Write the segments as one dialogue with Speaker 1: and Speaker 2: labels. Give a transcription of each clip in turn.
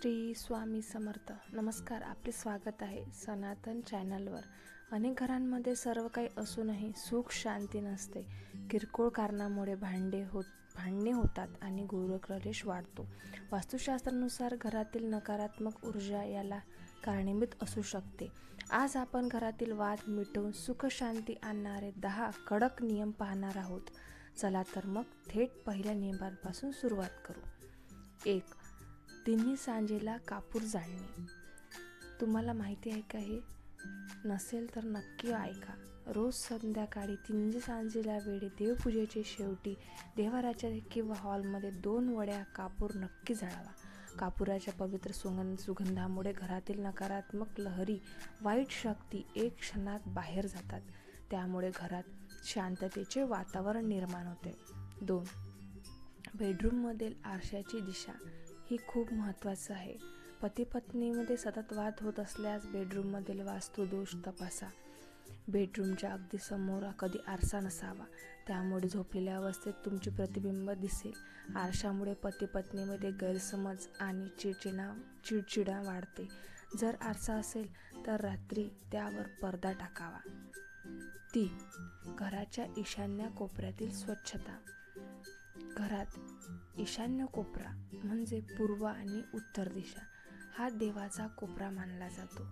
Speaker 1: श्री स्वामी समर्थ. नमस्कार, आपले स्वागत आहे सनातन चॅनलवर. अनेक घरांमध्ये सर्व काही असूनही सुख शांती नसते. किरकोळ कारणामुळे भांडणे होतात आणि गृहक्लेश वाढतो. वास्तुशास्त्रानुसार घरातील नकारात्मक ऊर्जा याला कारणीभूत असू शकते. आज आपण घरातील वाद मिटवून सुख शांती आणणारे 10 कडक नियम पाहणार आहोत. चला तर मग थेट पहिल्या नियमापासून सुरुवात करू. 1. तिन्ही सांजेला कापूर जाळणे. तुम्हाला माहिती आहे का हे? नसेल तर नक्की ऐका. रोज संध्याकाळी तिन्ही सांजेला वेळी देवपूजेच्या शेवटी देवाऱ्याच्या किंवा हॉलमध्ये 2 वड्या कापूर नक्की जाळावा. कापुराच्या पवित्र सुगंधामुळे घरातील नकारात्मक लहरी, वाईट शक्ती एक क्षणात बाहेर जातात. त्यामुळे घरात शांततेचे वातावरण निर्माण होते. 2. बेडरूममधील आरशाची दिशा ही खूप महत्त्वाचं आहे. पती पत्नीमध्ये सतत वाद होत असल्यास बेडरूममधील वास्तुदोष तपासा. बेडरूमच्या अगदी समोर कधी आरसा नसावा, त्यामुळे झोपलेल्या अवस्थेत तुमचे प्रतिबिंब दिसेल. आरशामुळे पती पत्नीमध्ये गैरसमज आणि चिडचिडा वाढते. जर आरसा असेल तर रात्री त्यावर पडदा टाकावा. 3. घराच्या ईशान्य कोपऱ्यातील स्वच्छता. घरात ईशान्य कोपरा म्हणजे पूर्व आणि उत्तर दिशा हा देवाचा कोपरा मानला जातो.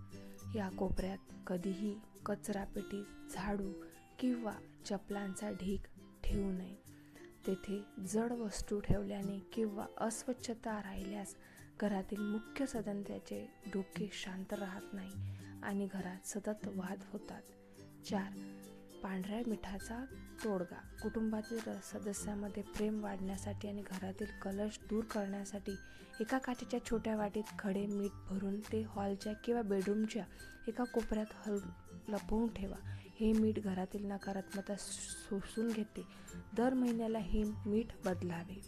Speaker 1: या कोपऱ्यात कधीही कचरापेटी, झाडू किंवा चपलांचा ढीग ठेवू नये. तेथे जड वस्तू ठेवल्याने किंवा अस्वच्छता राहिल्यास घरातील मुख्य सदस्याचे डोके शांत राहत नाही आणि घरात सतत वाद होतात. 4. पांढऱ्या मिठाचा तोडगा. कुटुंबातील सदस्यामध्ये प्रेम वाढण्यासाठी आणि घरातील कलश दूर करण्यासाठी एका काचेच्या छोट्या वाटीत खडे मीठ भरून ते हॉलच्या किंवा बेडरूमच्या एका कोपऱ्यात लपवून ठेवा. हे मीठ घरातील नकारात्मकता शोषून घेते. दर महिन्याला हे मीठ बदलावे.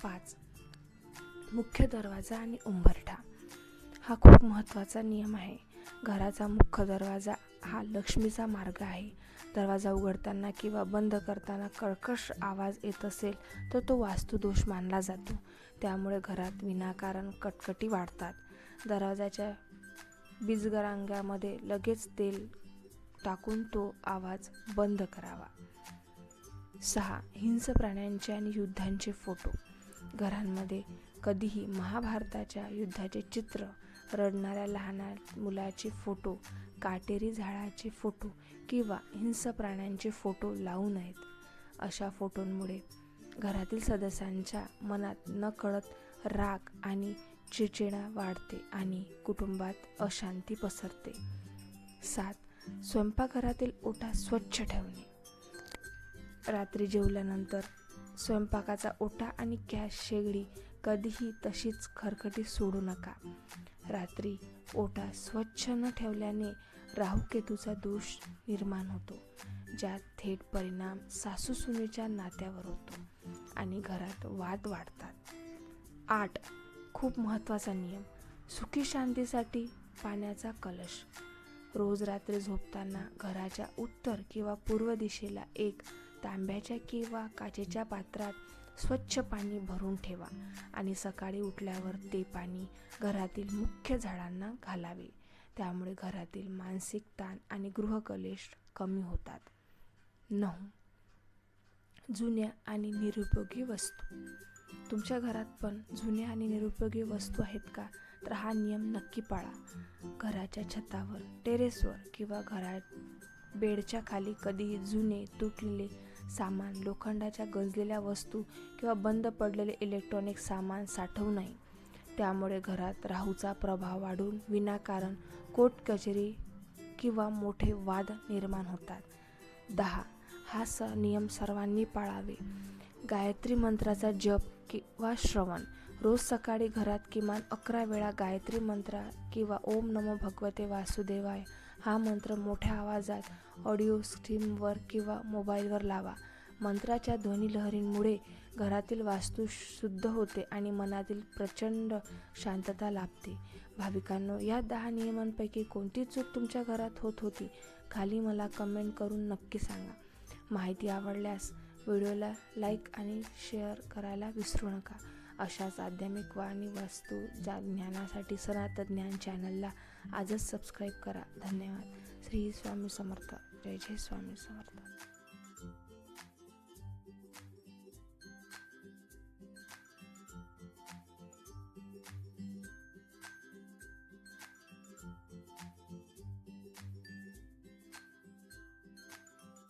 Speaker 1: 5. मुख्य दरवाजा आणि उंबरठा. हा खूप महत्त्वाचा नियम आहे. घराचा मुख्य दरवाजा हा लक्ष्मीचा मार्ग आहे. दरवाजा उघडताना किंवा बंद करताना कर्कश आवाज येत असेल तर तो वास्तुदोष मानला जातो. त्यामुळे घरात विनाकारण कटकटी वाढतात. दरवाजाच्या बिजगरांगामध्ये लगेच तेल टाकून तो आवाज बंद करावा. 6. हिंस्र प्राण्यांचे आणि युद्धांचे फोटो. घरांमध्ये कधीही महाभारताच्या युद्धाचे चित्र, रडणाऱ्या लहान मुलाचे फोटो, काटेरी झाडाचे फोटो किंवा हिंस्र प्राण्यांचे फोटो लावू नयेत. अशा फोटोंमुळे घरातील सदस्यांच्या मनात नकळत राग आणि चिडचिडा वाढते आणि कुटुंबात अशांती पसरते. 7. स्वयंपाकघरातील ओटा स्वच्छ ठेवणे. रात्री जेवल्यानंतर स्वयंपाकाचा ओटा आणि गॅस शेगडी कधीही तशीच खरकटी सोडू नका. रात्री ओटा स्वच्छ न ठेवल्याने राहूकेतूचा दोष निर्माण होतो, ज्यात थेट परिणाम सासू-सुनेच्या नात्यावर होतो आणि घरात वाद वाढतात. 8. खूप महत्त्वाचा नियम. सुखी शांतीसाठी पाण्याचा कलश. रोज रात्री झोपताना घराच्या उत्तर किंवा पूर्व दिशेला एक तांब्याच्या किंवा काचेच्या पात्रात स्वच्छ पाणी भरून ठेवा आणि सकाळी उठल्यावर ते पाणी घरातील मुख्य झाडांना घालावे. त्यामुळे घरातील मानसिक ताण आणि गृहक्लेश कमी होतात. 9. जुन्या आणि निरुपयोगी वस्तू. तुमच्या घरात पण जुन्या आणि निरुपयोगी वस्तू आहेत का? तर हा नियम नक्की पाळा. घराच्या छतावर, टेरेसवर किंवा घरात बेडच्या खाली कधीही जुने, तुटलेले सामान, लोखंडाच्या गंजलेल्या वस्तू किंवा बंद पडलेले इलेक्ट्रॉनिक सामान साठवू नये. त्यामुळे घरात राहूचा प्रभाव वाढून विनाकारण कोर्ट कचेरी किंवा मोठे वाद निर्माण होतात. 10. हा नियम सर्वांनी पाळावे. गायत्री मंत्राचा जप किंवा श्रवण. रोज सकाळी घरात किमान 11 वेळा गायत्री मंत्र किंवा ओम नमो भगवते वासुदेवाय हा मंत्र मोठ्या आवाजात ऑडिओ सिस्टीमवर किंवा मोबाईलवर लावा. मंत्राच्या ध्वनिलहरींमुळे घरातील वास्तू शुद्ध होते आणि मनातील प्रचंड शांतता लाभते. भाविकांनो, या 10 नियमांपैकी कोणती चूक तुमच्या घरात होत होती? खाली मला कमेंट करून नक्की सांगा. माहिती आवडल्यास व्हिडिओला लाईक आणि शेअर करायला विसरू नका. अशाच आध्यात्मिक व आणि वास्तू ज्ञानासाठी सनातन ज्ञान चॅनलला आजच सबस्क्राईब करा. धन्यवाद. श्री स्वामी समर्थ. जय जय स्वामी समर्थ.